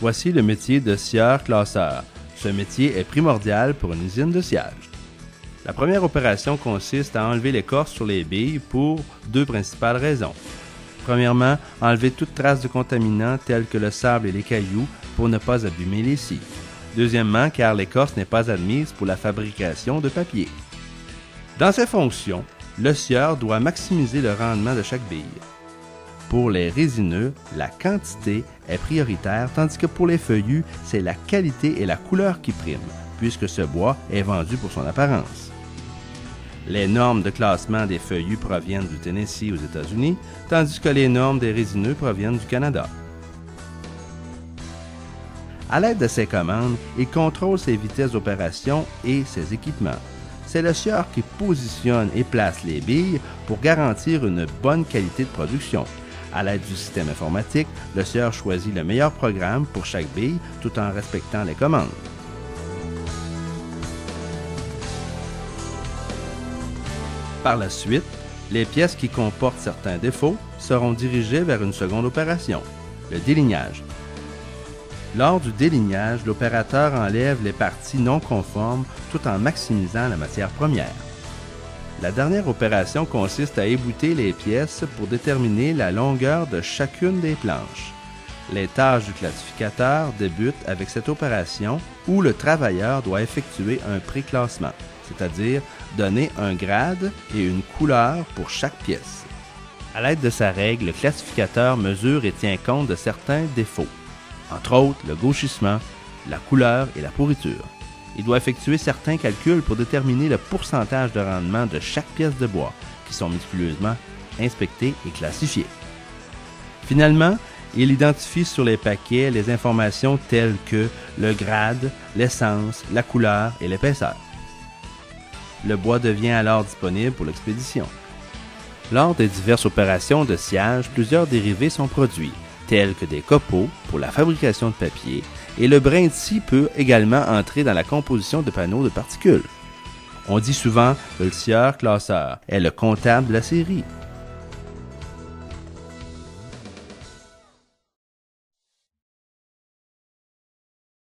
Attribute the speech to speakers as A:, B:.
A: Voici le métier de scieur-classeur. Ce métier est primordial pour une usine de sciage. La première opération consiste à enlever l'écorce sur les billes pour deux principales raisons. Premièrement, enlever toute trace de contaminants tels que le sable et les cailloux pour ne pas abîmer les scies. Deuxièmement, car l'écorce n'est pas admise pour la fabrication de papier. Dans ces fonctions, le scieur doit maximiser le rendement de chaque bille. Pour les résineux, la quantité est prioritaire, tandis que pour les feuillus, c'est la qualité et la couleur qui priment, puisque ce bois est vendu pour son apparence. Les normes de classement des feuillus proviennent du Tennessee aux États-Unis, tandis que les normes des résineux proviennent du Canada. À l'aide de ces commandes, il contrôle ses vitesses d'opération et ses équipements. C'est le scieur qui positionne et place les billes pour garantir une bonne qualité de production. À l'aide du système informatique, le scieur choisit le meilleur programme pour chaque bille tout en respectant les commandes. Par la suite, les pièces qui comportent certains défauts seront dirigées vers une seconde opération, le délignage. Lors du délignage, l'opérateur enlève les parties non conformes tout en maximisant la matière première. La dernière opération consiste à ébouter les pièces pour déterminer la longueur de chacune des planches. Les tâches du classificateur débutent avec cette opération où le travailleur doit effectuer un préclassement, c'est-à-dire donner un grade et une couleur pour chaque pièce. À l'aide de sa règle, le classificateur mesure et tient compte de certains défauts, entre autres le gauchissement, la couleur et la pourriture. Il doit effectuer certains calculs pour déterminer le pourcentage de rendement de chaque pièce de bois, qui sont méticuleusement inspectées et classifiées. Finalement, il identifie sur les paquets les informations telles que le grade, l'essence, la couleur et l'épaisseur. Le bois devient alors disponible pour l'expédition. Lors des diverses opérations de sciage, plusieurs dérivés sont produits, tels que des copeaux pour la fabrication de papier, et le brin de scie peut également entrer dans la composition de panneaux de particules. On dit souvent que le scieur-classeur est le comptable de la série.